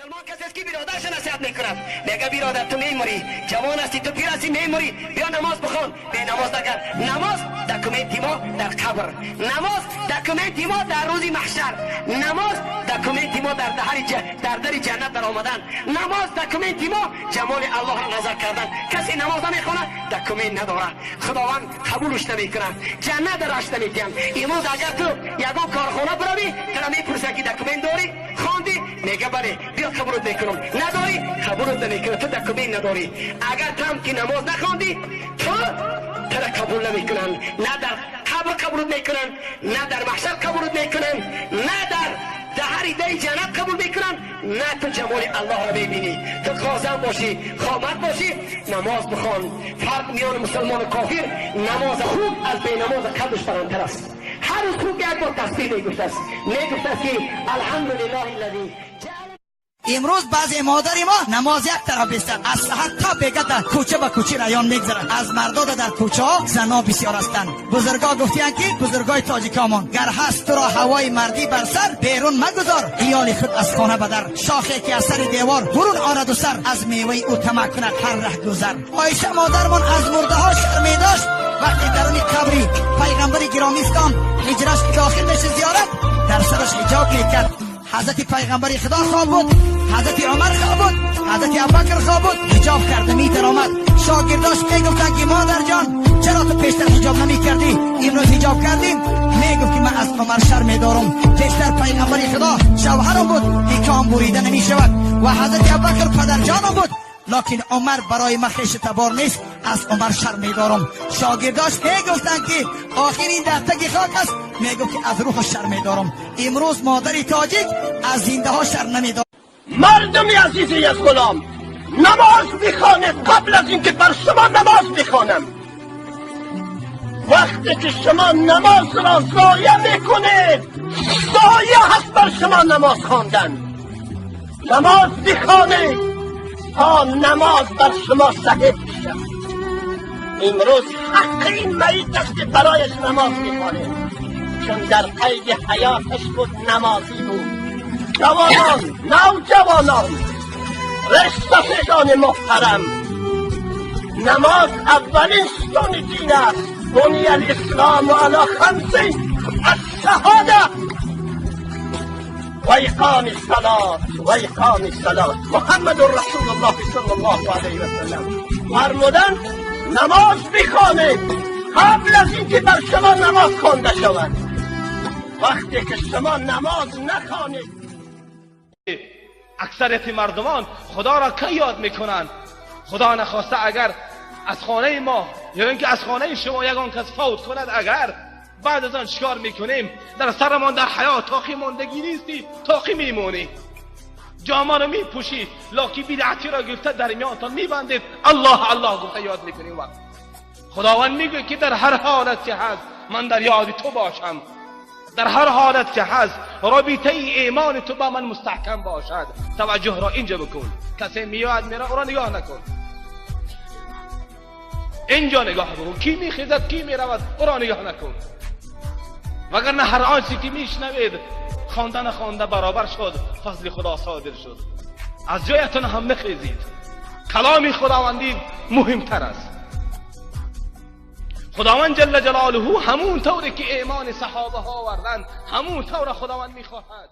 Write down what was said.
مسلمان کسی است که برادرش نصیحت میکند، میگه برادر تو میموری، جوان هستی، تو پیر هستی، میموری، بیا نماز بخون. به نماز نگر. نماز دکومنت ما در قبر، نماز دکومنت ما در روز محشر، نماز دکومنت ما در در جنت در آمدن، نماز دکومنت ما جمال الله را نظر کردن. کسی نماز نمیخونه دکومنت نداره، خداوند قبولش نمیکنه، جنت درش نمیدن. امروز اگر تو یگان کارخانه بروی، تو میپرسه که دکومنت داری؟ خواندی؟ میگه بله، بیا قبولت میکنم. نداری؟ قبولت نمیکنه، تو دکومنت نداری. اگر تو هم که نماز نخواندی، تو را قبول نمیکنن، نه در قبر قبولت میکنن، نه در محشر قبولت میکنن، نه در هر دای جنت قبول میکنن، نه تو جمال الله را ببینی. تو قاضی باشی، خامد باشی، نماز بخوان. فرق میان مسلمان و کافر، نماز خوب از بی نماز قدش برانتر است. هر روز خوب یک بار تسبیح میگفته است، میگفته است که الحمدلله الذی امروز بعضی مادری ما نماز یک طرف بیستن، از سحر تا بیگه در کوچه با کوچه رایان میگذرن. از مردا در کوچه ها زنا بسیار هستند. بزرگا گفتیان که بزرگای تاجیکامان گر هست تو را هوای مردی بر سر، بیرون مگذار ایال خود از خانه بدر. شاخه که از سر دیوار برون آرد و سر، از میوه او طمع کند هر ره گذر. عایشه مادرمان از مرده ها شرمی داشت، وقتی درون قبری پیغمبر گرامی اسلام هجرش داخل بشه زیارت، در سرش حجاب میکرد. حضرت پیغمبر خدا خواب بود، حضرت عمر خواب بود، حضرت ابوبکر خواب بود، حجاب کرده می درآمد. شاگرداش میگفتن که مادر جان چرا تو پیشتر حجاب نمی کردی، امروز حجاب کردیم؟ میگفت که من از عمر شرم دارم، پیشتر پیغمبر خدا شوهرم بود، نکام بریده نمی شود، و حضرت ابوبکر پدر جانم بود، لکن عمر برای من خیش تبار نیست، از عمر شرم دارم. شاگرداش میگفتن که آخرین در تک خاک است، میگفت که از روح شرم دارم. امروز مادر تاجیک از زنده ها شرم نمیدارم. مردمی عزیزی از غلام، نماز بخوانید قبل از اینکه بر شما نماز بخوانم. وقتی که شما نماز را ضایع میکنید، ضایع هست بر شما نماز خواندن. نماز بخوانید تا نماز بر شما صحیح بشه. امروز حق این میت است که برایش نماز بخوانید، چون در قید حیاتش بود، نمازی بود. جوانان، نوجوانان، رشته‌گان محترم، نماز اولین ستون دین است. بنی الاسلام علی خمس: الشهاده و اقام الصلاة و اقام الصلاة. محمد رسول الله صلی الله علیه و سلم فرمودند نماز بخوانید قبل از اینکه بر شما نماز خوانده شود. وقتی که شما نماز نخوانید، اکثریت مردمان خدا را که یاد میکنند؟ خدا نخواسته اگر از خانه ما یا اینکه از خانه شما یگان کس فوت کند، اگر بعد از آن چیکار میکنیم؟ در سرمان در حیات تاقی ماندگی نیستی، تاقی میمونی، جامه رو میپوشی، لاکی بدعتی را گرفته در میانتان میبندید، الله الله گفته یاد میکنیم. وقت خداوند میگه که در هر حالت که هست من در یاد تو باشم، در هر حالت که هست رابطه ایمان تو با من مستحکم باشد. توجه را اینجا بکن، کسی میاد میره او را نگاه نکن، اینجا نگاه بکن، کی میخیزد کی میرود او را نگاه نکن، وگرنه هر آنچه که میشنوید خواندن برابر شد، فضل خدا صادر شد. از جایتون هم نخیزید، کلام خداوندی مهمتر است. خداوند جل جلاله همون طوری که ایمان صحابه ها آوردند، همون طور خداوند میخواهد.